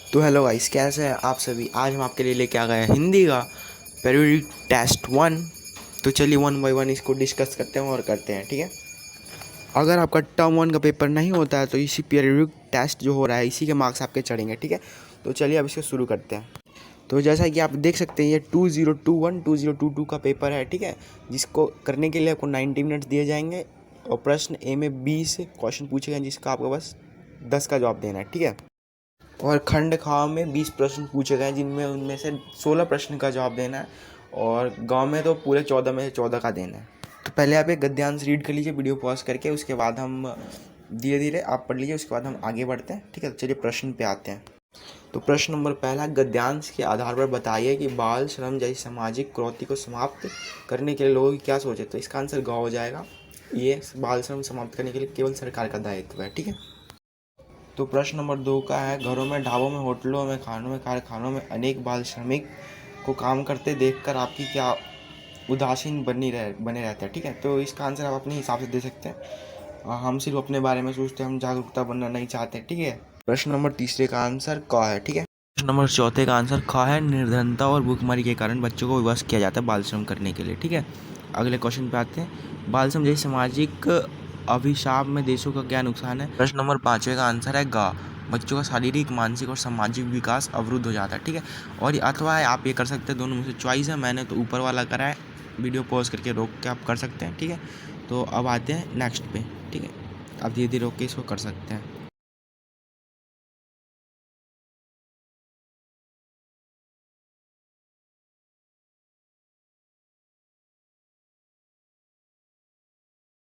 तो hello guys, कैसे हैं आप सभी। आज हम आपके लिए लेके आ गए हैं हिंदी का पीरियोडिक टेस्ट 1। तो चलिए 1 बाय 1 इसको डिस्कस करते हैं और करते हैं, ठीक है। अगर आपका टर्म 1 का पेपर नहीं होता है तो इसी पीरियोडिक टेस्ट जो हो रहा है इसी के मार्क्स आपके चढ़ेंगे, ठीक है। तो चलिए अब इसको शुरू करते हैं। तो जैसा कि आप देख सकते हैं ये 2021 2022 का पेपर है, ठीक है, जिसको करने के लिए आपको 90 मिनट्स दिए जाएंगे और प्रश्न ए में 20 क्वेश्चन पूछे गए जिसका आपको बस 10 का जवाब देना है, ठीक है। और खंड खा में 20 प्रश्न पूछे गए जिनमें उनमें से 16 प्रश्न का जवाब देना है और गांव में तो पूरे 14 में से 14 का देना है। तो पहले आप एक गद्यांश रीड कर लीजिए वीडियो पॉज करके, उसके बाद हम धीरे धीरे आप पढ़ लीजिए, उसके बाद हम आगे बढ़ते हैं, ठीक है। तो चलिए प्रश्न पे आते हैं। तो प्रश्न नंबर पहला, गद्यांश के आधार पर बताइए कि बाल श्रम जैसी सामाजिक कुरीति को समाप्त करने के लिए लोगों की क्या सोच है। तो इसका आंसर ग हो जाएगा। ये बाल श्रम समाप्त करने के लिए केवल सरकार का दायित्व है, ठीक है। तो प्रश्न नंबर 2 का है, घरों में, ढाबों में, होटलों में, खानों में, कारखानों में अनेक बाल श्रमिक को काम करते देखकर आपकी क्या उदासीन बने रहता है, ठीक है। तो इसका आंसर आप अपने हिसाब से दे सकते हैं। हम सिर्फ अपने बारे में सोचते हैं, हम जागरूकता बनना नहीं चाहते, ठीक है। प्रश्न नंबर 3 का आंसर क है, ठीक है। प्रश्न नंबर 4 का आंसर ख है, निर्धनता और भूखमरी के कारण बच्चों को विवश किया जाता है बाल श्रम करने के लिए, ठीक है। अगले क्वेश्चन पे आते हैं, बाल श्रम जैसे सामाजिक अभिशाप में देशों का क्या नुकसान है। प्रश्न नंबर 5 का आंसर है ग, बच्चों का शारीरिक, मानसिक और सामाजिक विकास अवरुद्ध हो जाता है, ठीक है। और ये अथवा है, आप ये कर सकते हैं, दोनों में से चॉइस है। मैंने तो ऊपर वाला करा है, वीडियो पॉज करके रोक के आप कर सकते हैं, ठीक है। तो अब आते हैं नेक्स्ट पे, ठीक है। आप धीरे धीरे रोक के इसको कर सकते हैं।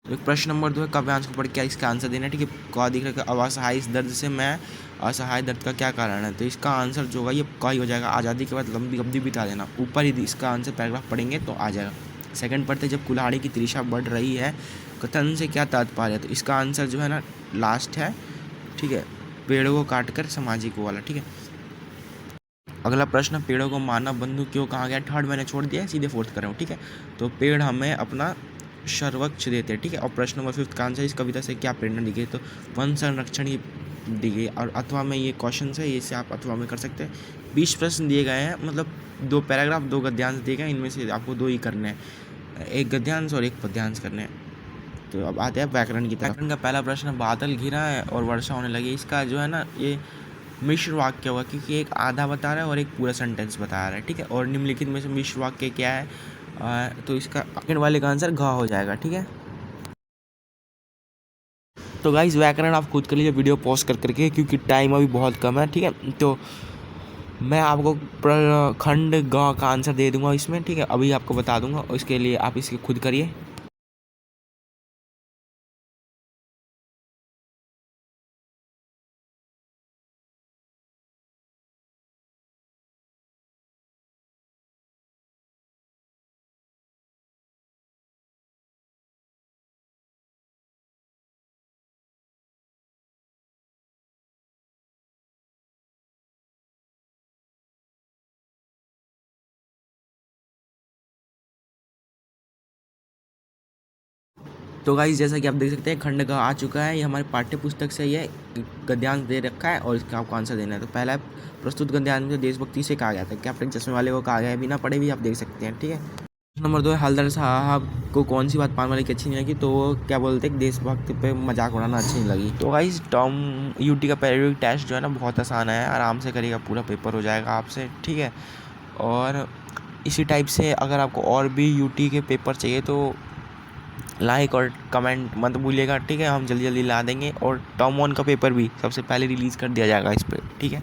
प्रश्न नंबर 2 है, काव्यांश को पढ़ के इसका आंसर देना है, ठीक है। क दिख रहा है, अब असहाय इस दर्द से मैं असहाय दर्द का क्या कारण है। तो इसका आंसर जो होगा ये क ही हो जाएगा। आज़ादी के बाद लंबी अवधि बिता देना, ऊपर ही इसका आंसर पैराग्राफ पढ़ेंगे तो आ जाएगा। सेकंड पढ़ते, जब कुल्हाड़ी की तिरछा बढ़ रही है कथन से क्या तात्पर्य है। तो इसका आंसर जो है ना लास्ट है, ठीक है, पेड़ों को काट कर सामाजिक वाला, ठीक है। अगला प्रश्न, पेड़ों को मानव बंधु क्यों कहा गया। थर्ड मैंने छोड़ दिया है, सीधे फोर्थ कर रहा हूँ, ठीक है। तो पेड़ हमें अपना सर्वोच्च देते हैं, ठीक है। और प्रश्न नंबर 5 का आंसर, इस कविता से क्या प्रेरणा दी गई। तो वन संरक्षण ही दी गई। और अथवा में ये क्वेश्चन है, इसे आप अथवा में कर सकते हैं। 20 प्रश्न दिए गए हैं, मतलब 2 पैराग्राफ 2 गद्यांश दिए गए हैं, इनमें से आपको 2 ही करने हैं, एक गद्यांश और एक पद्यांश करने हैं। तो अब आते हैं व्याकरण की तरफ। व्याकरण का पहला प्रश्न, बादल घिरा है और वर्षा होने लगी। इसका जो है ना ये मिश्र वाक्य होगा, क्योंकि एक आधा बता रहा है और एक पूरा सेंटेंस बता रहा है, ठीक है। और निम्नलिखित में से मिश्र वाक्य क्या है। तो इसका सेकंड वाले का आंसर घ हो जाएगा, ठीक है। तो गाइस व्याकरण आप खुद कर लीजिए वीडियो पॉज कर करके, क्योंकि टाइम अभी बहुत कम है, ठीक है। तो मैं आपको खंड ग का आंसर दे दूंगा इसमें, ठीक है, अभी आपको बता दूंगा, और इसके लिए आप इसके खुद करिए। तो गाइस जैसा कि आप देख सकते हैं खंड का आ चुका है, ये हमारे पाठ्य पुस्तक से ये गद्यांश दे रखा है और इसका आपको आंसर देना है। तो पहला प्रस्तुत गद्यांश में देशभक्ति से कहा गया था, कैप्टन चश्मे वाले को कहा गया है, बिना पढ़े भी आप देख सकते हैं, ठीक है। नंबर 2 है, हलदर साहब को कौन सी बात पान वाले की अच्छी नहीं लगी। तो वो क्या बोलते हैं, देशभक्ति पे मजाक उड़ाना अच्छी नहीं लगी। तो गाइस टॉम यूटी का पीरियोडिक टेस्ट जो है ना बहुत आसान है, आराम से करिएगा, पूरा पेपर हो जाएगा आपसे, ठीक है। और इसी टाइप से अगर आपको और भी यूटी के पेपर चाहिए तो लाइक और कमेंट मत भूलिएगा, ठीक है। हम जल्दी जल्दी ला देंगे और टर्म 1 का पेपर भी सबसे पहले रिलीज़ कर दिया जाएगा इस पर, ठीक है।